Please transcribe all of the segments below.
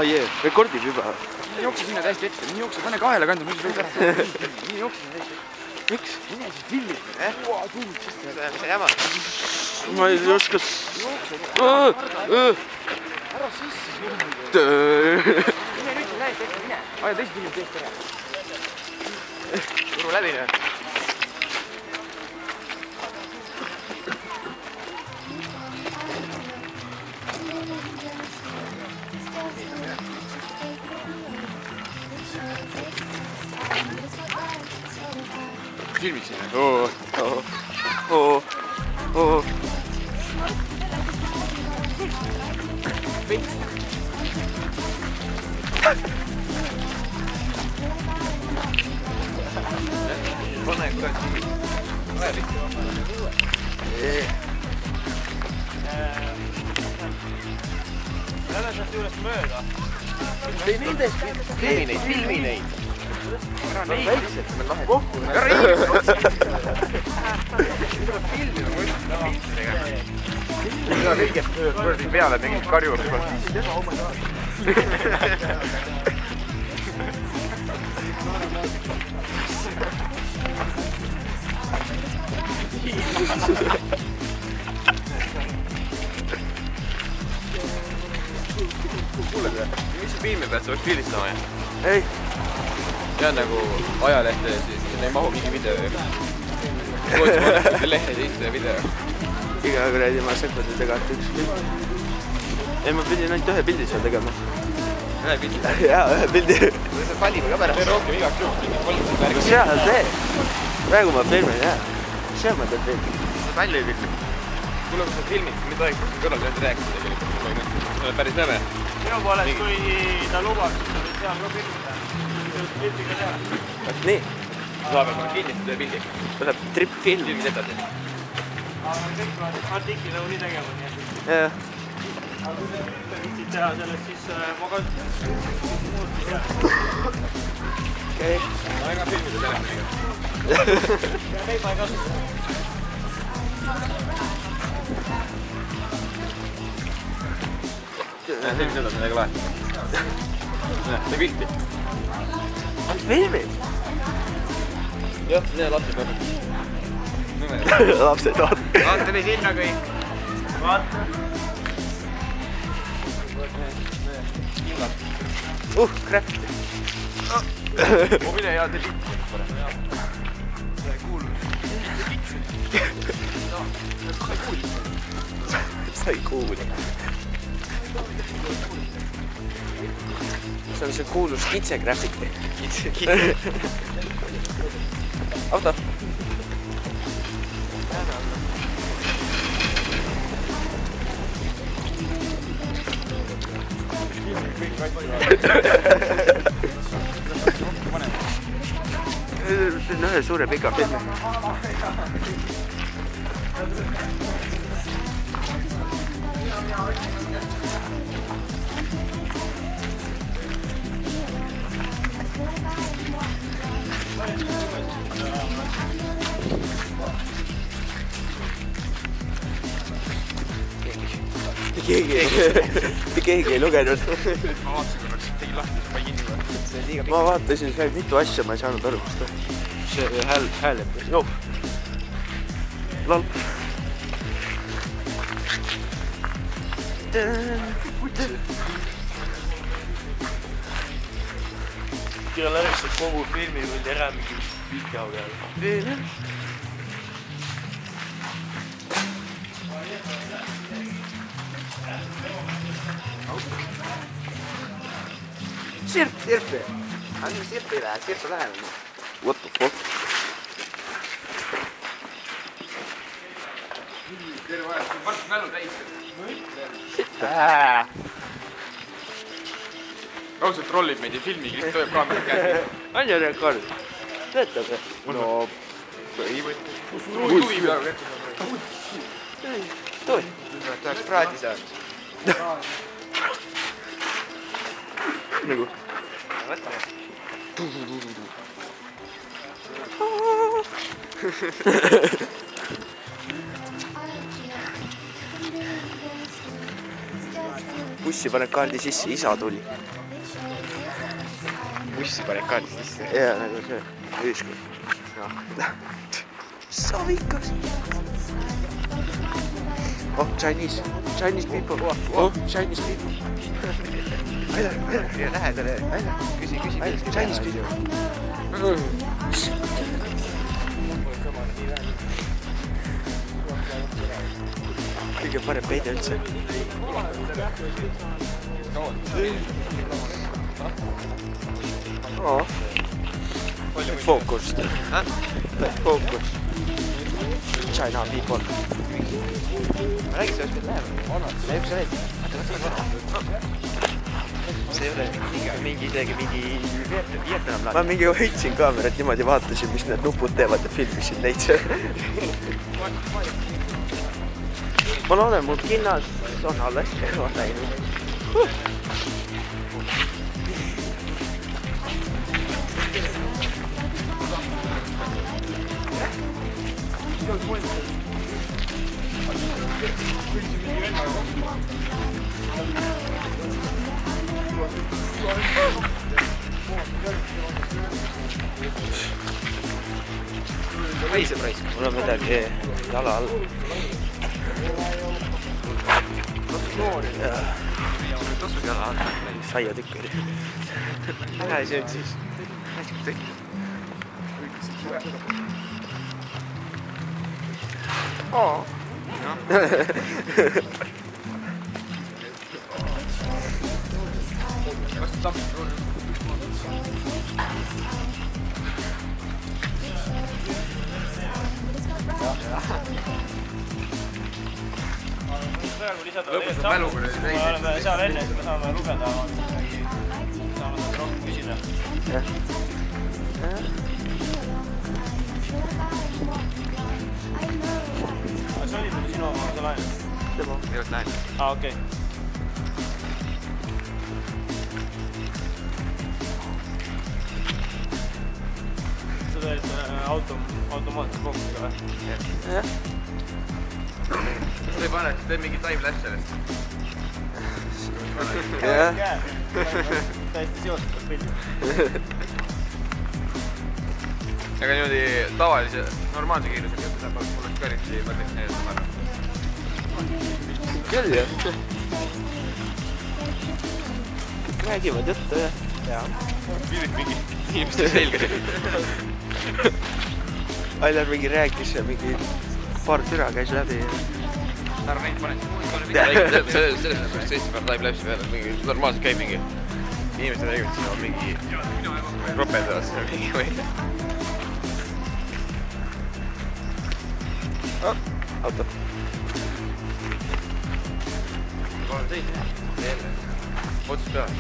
jee, rekordib juba. Nii jookse sinna täiesti ette, nii jookse, pane kahele kandu, nüüd võid ära. Nii jookse sinna täiesti ette. Miks? Mine siis filmid. Mis on jama? Ma ei oska... Ära sisse filmid. Mine nüüd siin täiesti ette, mine. Aja teised filmid teist ära. Turu läbi nüüd. Filmid sinna. Pane kuradi vajalikku. Lähe sealt juurest mööda. Filmi neid. Ära inimesed otsa. Mida kõigest kuradi peale mingid karjud. Kuule, mis sa filmi pead, sa peaks pildistama ja? Ei. See on nagu ajalehte ja siis sinna ei mahu mingi video. Kootsi lehe teiste video. Iga kuradi ma sekundid tegelt üks pild. Ei, ma pidin ainult ühe pildi seal tegema. Ühe pildi? Jaa, ühe pildi. Või sa pallime ka pärast? See rohkem igaks juhul mingi kolmsed värgid. Seal tee. Praegu ma filmin, jah. Seal ma teen filmi. Sa palju ei filmi? Kuule, kui sa filmid, siis me tohiks kõrval nüüd rääkida tegelikult. See on päris nõme. Minu poolest, kui ta lubaks, siis võid seal ka filmida. Pildiga teha. Vaat nii. Saab veel kindlasti teha pildi. Tuleb trip-film. Filmid edasi. Aga kõik peavad artikli nõuni tegema, nii et... Jah. Aga kui sa üldse viitsid teha sellest, siis ma kasutaks muudki seal. Okei. Ma ega filmida telefoniga. Ja neid ma ei kasuta. Filmid edasi, midagi lahe. Tee pilti. Ainult filmid? Jah, see lapsi peab. Lapsed vaata. Vaata neid sinna kõik. Vaata. Graffiti. Mine hea deliit. Sa ei kuulnud. Sa ei kuuli. See on see kuulus kitse graffiti. Auto. See on ühe suure pika filmi. Keegi ei lugenud. Ma vaatasin korraks, tegi lahti, siis ma ei kinni või. Ma vaatasin seal mitu asja, ma ei saanud aru, kus ta. See hääl jääb. Joo. Lalp. Kira lõõksid kogu filmi võid ära mingi pika peale. Sirpi. Anna sirpi läheb. What the fuck? Terve ajas, kui varsti mälu täis. Raudselt trollib meid ja filmi, kõik toimub kaamera käes. On ju rekord? Töötab või? No, põhimõtteliselt. Tuvi peaaegu ette saab. Toi. Tahaks praadi saada. Nagu. Võtta. bussi paned kaardi sisse, isa tuli. Bussi paned kaardi sisse? Jaa, nagu see ühiskond. Savikas. Oh, Chinese people. Oh, Chinese people. Ja lähedale. Küsi. Chinese people. Kõige parem peide üldse. Focus. Focus. China people. Ma räägin sellest, et läheb. Läheb sa need. See ei ole mingi Vietnam laad. Ma mingi hoidsin kaamerat niimoodi, vaatasin, mis need nupud teevad ja filmisin neid seal. Ma loodan, mul kinnas on alles läinud. Väiseb raisk. Mul on midagi jala all. Tosud jala all. Saia tükk oli. Lähe see on siis. Praegu lisada lõpus on mälu, kui me oleme seal enne, et me saame lugeda, saame rohkem küsida. See oli muidu sinu oma laen? Tema. Ei olnud lähen. Okei. Sa teed automaatse boksiga või? Jah. Sa ei pane, et teed mingi time-lapse sellest. Jah. Täiesti seostatud pildi. Aga niimoodi tavalise, normaalse kiirusega saab oleks ka eriti mõtleks näidata marra. Küll jah. Kõik räägivad juttu jah. Jaa. Mingi inimeste selge. Ailar mingi rääkis ja mingi paar türa käis läbi. Ära neid pane. Sellest peaks 7 päeva time-lapse peale, mingi normaalselt käib mingi. Inimesed räägivad siin on mingi ropendavas mingi või. Auto. Olen teid. Jälle. Otsust peale.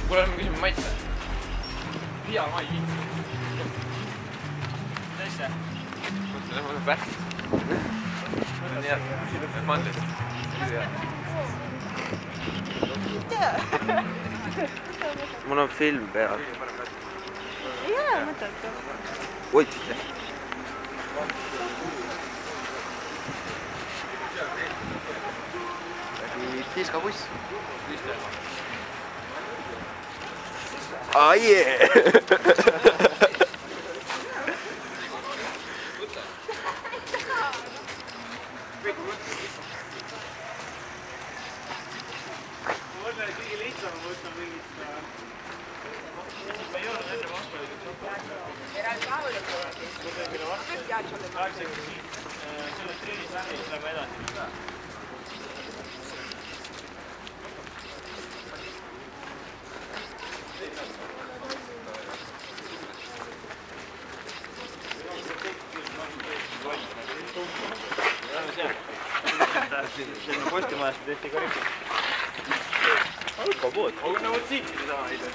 Kuule, me küsime maitse. Pia ma ei viitsi. Teisse? Mõtle, ma olen pärt. Nii hea. Mandlid. Mul on film peal. Jaa, mõtelda. Otsite. Tiiskabuss. Ah, yeah! Kõige lihtsam on võtta mingit... Ma ei ole nende vastu. Sellest treenist lähme edasi. Selline postimajast tehti ka rikki. Alkopood. Aga no võt siit ei saa heida.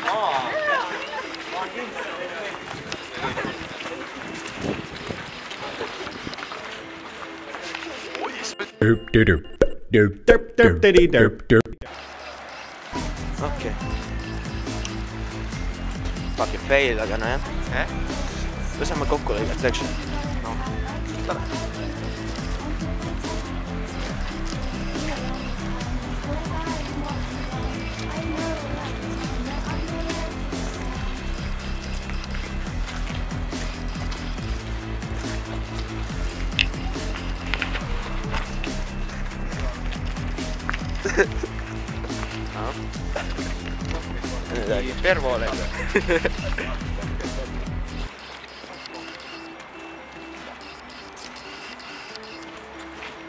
Ma on kindlasti teine okei. Fucking fail, aga nojah. Me saame kokku lõigata, eks ju? No, tore. Pervo olen.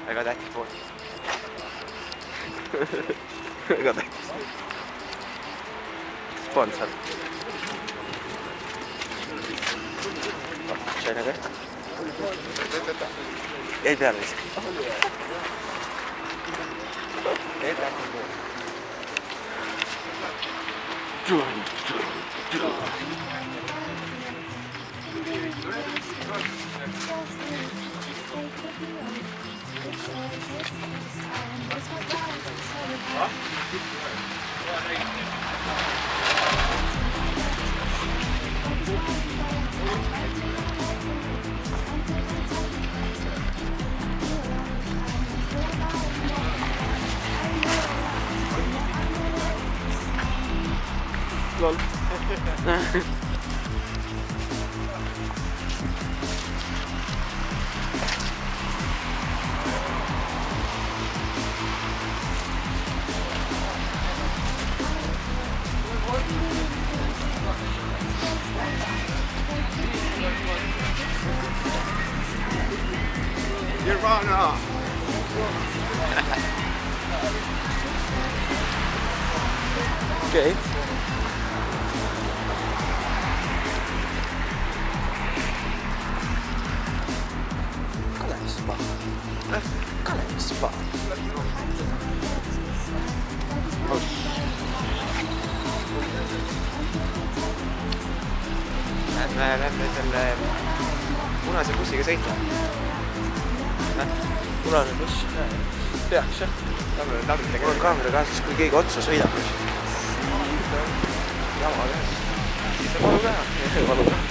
Väga tähtis pool. Väga tähtis. Sponsor. Sain aga? Jäi peale vist. Jäi tähtis pool. Lol. Nirvana! Okei. Kalevispa. Kalevispa. Lähme selle punase bussiga sõitma. Punane buss. Peaks jah. Mul on kaamera kaasas, kui keegi otsa sõidab. Jama käes. Siis on valu teha. Valu teha.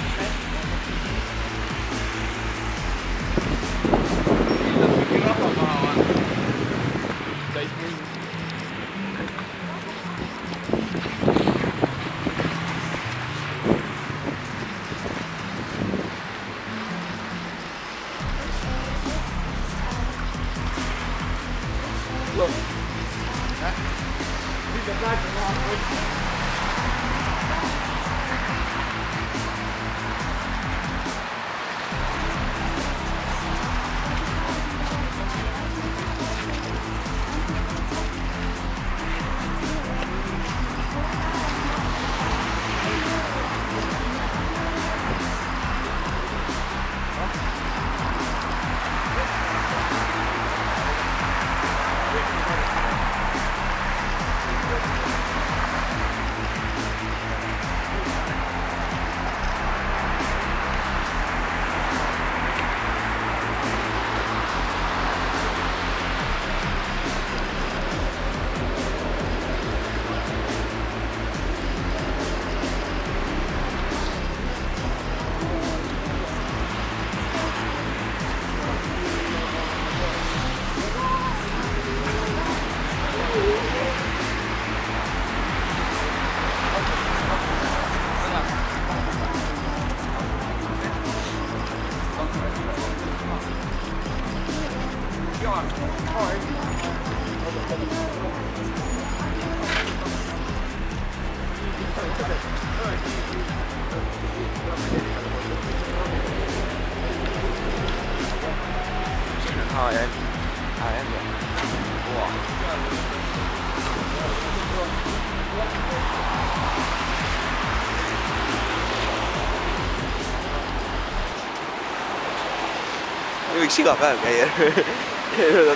Võiks iga päev käia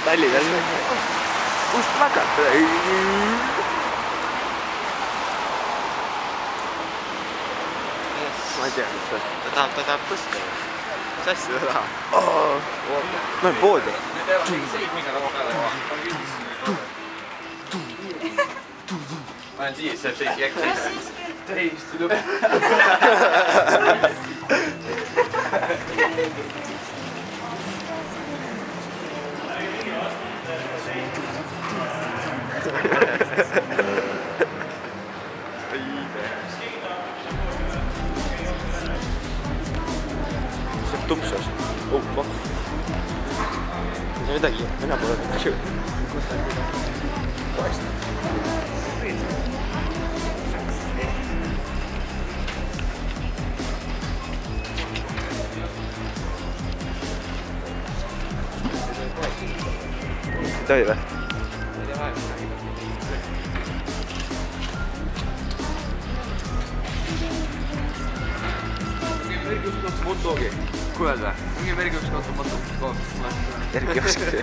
Tallinnas. Kust plakata? Ma ei tea, mis ta tahab põsta. Mis asja ta tahab? No poodi. teevad mingi seismiga laua peale ja ma olen siis, see seisi äkki seisma. Täiesti lõpp. See tupsas. Oh, fuck. Ei midagi, mina pole midagi. Tohi või? Motogi. Kuuled või? Mingi mergi üks kaotab motogi koos. Erki oskab.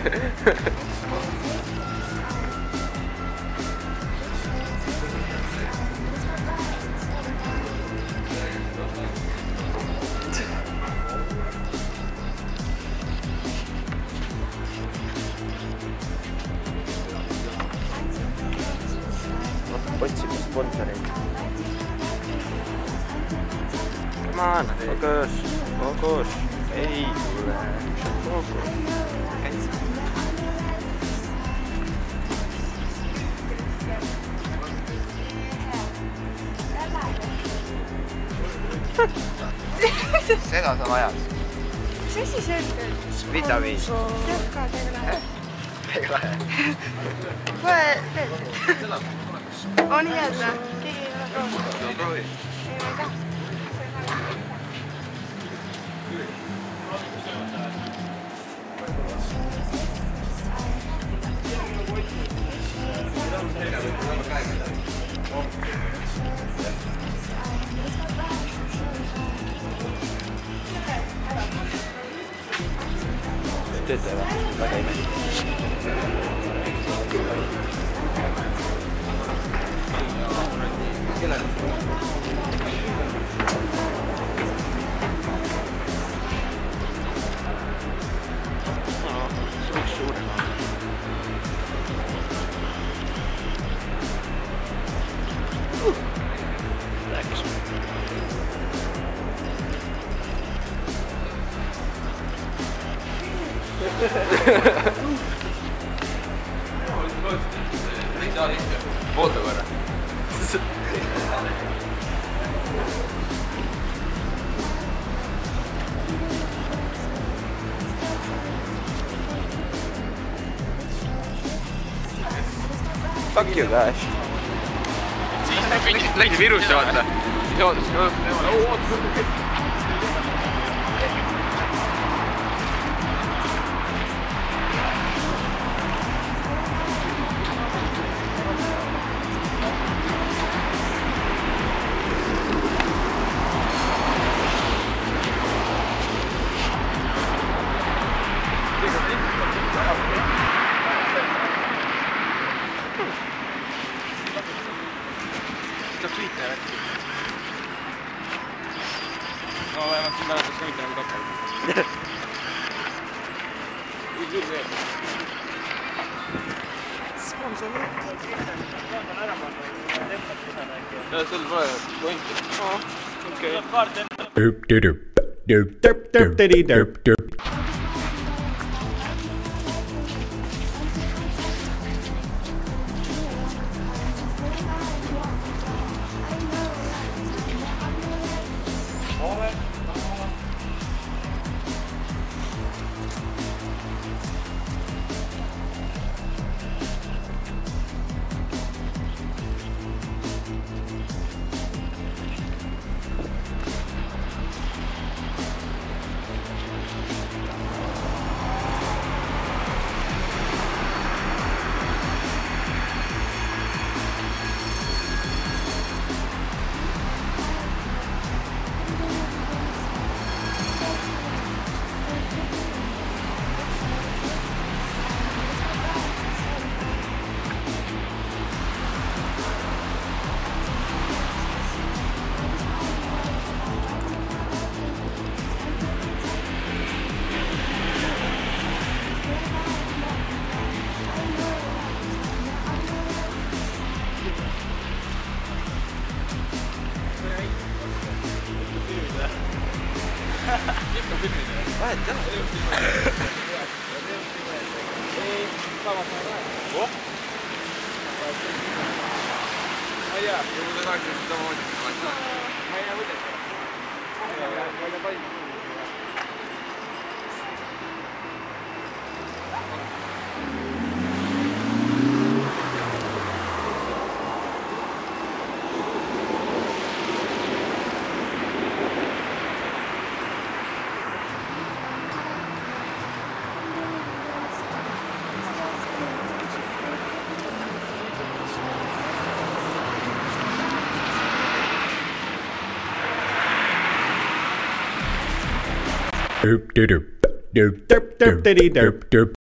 Otsime sponsoreid. Come on, focus. Ei tule. Focus. Seda sa vajad. Mis asi see on? Vitamiin. Jõhka teile. Väga lahe. Kohe veel. On head või? Keegi ei ole proovinud. Proovi. Ei, ma ei taha. Töötaja või? Väga ime. Oota korra. Fuck you guys. Siis läksid Virusse vaata. No vähemalt siin mäletas ka mitte nagu tapal. Sponsorid. Ja sul pole pointi. Okei. Vahet jah. Ma ei tea, kui ta tahaks samamoodi. Ma ei tea, kuidas. Ma ei tea, palju. Doop doop doop doop doop doop doop doop